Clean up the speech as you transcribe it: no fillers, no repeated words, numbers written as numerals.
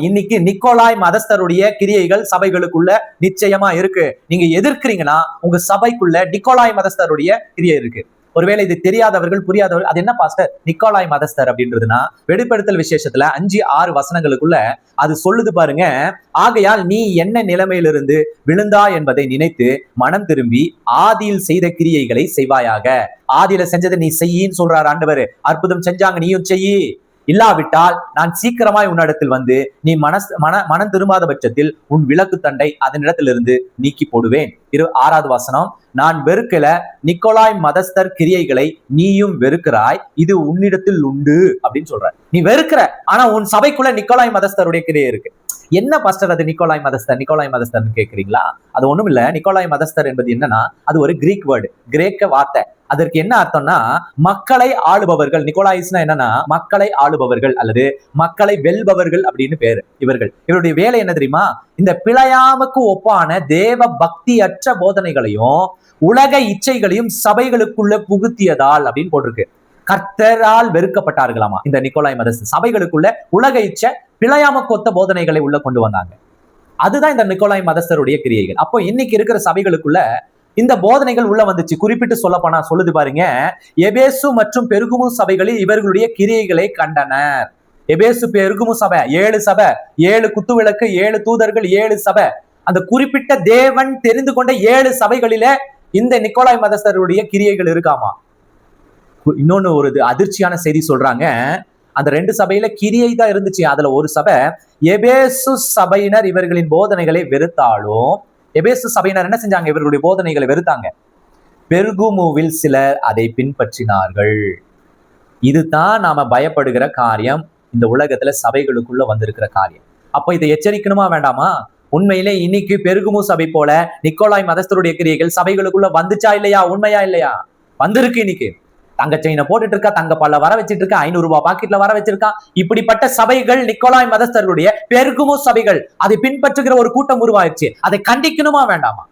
இன்னைக்கு நிக்கோலாய் மதஸ்தருடைய கிரியைகள் சபைகளுக்குள்ள நிச்சயமா இருக்கு. நீங்க எதிர்க்கிறீங்கன்னா உங்க சபைக்குள்ள நிக்கோலாய் மதஸ்தருடைய கிரியை இருக்கு. ஒருவேளை இது தெரியாதவர்கள் புரியாதவர்கள் அது என்ன பாஸ்டர் நிக்கோலாய் மதஸ்தர் அப்படின்றதுன்னா, வெளிப்படுத்தல் விசேஷத்துல 5-6 வசனங்களுக்குள்ள அது சொல்லுது பாருங்க. ஆகையால் நீ என்ன நிலைமையிலிருந்து விழுந்தா என்பதை நினைத்து மனம் திரும்பி ஆதியில் செய்த கிரியைகளை செய்வாயாக. ஆதியில செஞ்சதை நீ செய்யின்னு சொல்றாரு ஆண்டவர். அற்புதம் செஞ்சாங்க, நீயும் செய்யி. இல்லாவிட்டால் நான் சீக்கிரமாய் உன்னிடத்தில் வந்து நீ மனம் திரும்பாத பட்சத்தில் உன் விளக்கு தண்டை அதனிடத்திலிருந்து நீக்கி போடுவேன். 6வது வசனம், நான் வெறுக்கல நிக்கோலாய் மதஸ்தர் கிரியைகளை நீயும் வெறுக்கிறாய், இது உன்னிடத்தில் உண்டு அப்படின்னு சொல்ற. நீ வெறுக்கிற, ஆனா உன் சபைக்குள்ள நிக்கோலாய் மதஸ்தருடைய கிரியை இருக்கு. என்ன பாஸ்டர் அது நிக்கோலாய் மதஸ்தர்னு கேட்கிறீங்களா? அது ஒண்ணும் இல்ல. நிக்கோலாய் மதஸ்தர் என்பது என்னன்னா, அது ஒரு கிரீக் வேர்டு, கிரேக்க வார்த்தை. அதற்கு என்ன அர்த்தம்னா, மக்களை ஆளுபவர்கள். நிக்கோலாய்ஸ்னா என்னன்னா, மக்களை ஆளுபவர்கள் அல்லது மக்களை வெல்பவர்கள் அப்படின்னு பேரு. இவருடைய வேலை என்ன தெரியுமா? இந்த பிழையாமுக்கு ஒப்பான தேவ பக்தியற்ற போதனைகளையும் உலக இச்சைகளையும் சபைகளுக்குள்ள புகுத்தியதால் அப்படின்னு போட்டிருக்கு. கர்த்தரால் வெறுக்கப்பட்டார்களாமா இந்த நிக்கோலாய் மதஸ்தர். சபைகளுக்குள்ள உலக இச்சை பிழையாம கொத்த போதனைகளை உள்ள கொண்டு வந்தாங்க. அதுதான் இந்த நிக்கோலாய் மதஸ்தருடைய கிரியைகள். அப்போ இன்னைக்கு இருக்கிற சபைகளுக்குள்ள இந்த போதனைகள் உள்ள வந்துச்சு. குறிப்பிட்டு சொல்லப்போனா சொல்லுது பாருங்க, எபேசு மற்றும் பெருகுமு சபைகளில் இவர்களுடைய கிரியைகளை கண்டனர். எபேசு பெருகுமு சபை 7 சபை, 7 குத்து விளக்கு, 7 தூதர்கள், 7 சபை. அந்த குறிப்பிட்ட தேவன் தெரிந்து கொண்ட 7 சபைகளில இந்த நிக்கோலாய் மதஸ்தருடைய கிரியைகள் இருக்காமா. இன்னொன்னு ஒரு அதிர்ச்சியான செய்தி சொல்றாங்க. அந்த 2 சபையில கிரியை தான் இருந்துச்சு. அதுல ஒரு சபை எபேசு சபையினர் இவர்களின் போதனைகளை வெறுத்தாலும், எபேசு சபையினர் என்ன செஞ்சாங்க? இவர்களுடைய போதனைகளை வெறுத்தாங்க. பெருகுமுவில் சிலர் அதை பின்பற்றினார்கள். இதுதான் நாம பயப்படுகிற காரியம், இந்த உலகத்துல சபைகளுக்குள்ள வந்திருக்கிற காரியம். அப்ப இதை எச்சரிக்கணுமா வேண்டாமா? உண்மையிலே இன்னைக்கு பெருகுமு சபை போல நிக்கோலாய் மதஸ்தருடைய கிரியைகள் சபைகளுக்குள்ள வந்துச்சா இல்லையா? உண்மையா இல்லையா? வந்திருக்கு. இன்னைக்கு தங்க செயினை போட்டுட்டு இருக்கா, தங்க பல்ல வர வச்சிட்டு இருக்கா, 500 ரூபாய் பாக்கெட்ல வர வச்சிருக்கா. இப்படிப்பட்ட சபைகள் நிக்கோலாய் மதஸ்தருடைய பெருகுமு சபைகள். அதை பின்பற்றுகிற ஒரு கூட்டம் உருவாயிடுச்சு. அதை கண்டிக்கணுமா வேண்டாமா?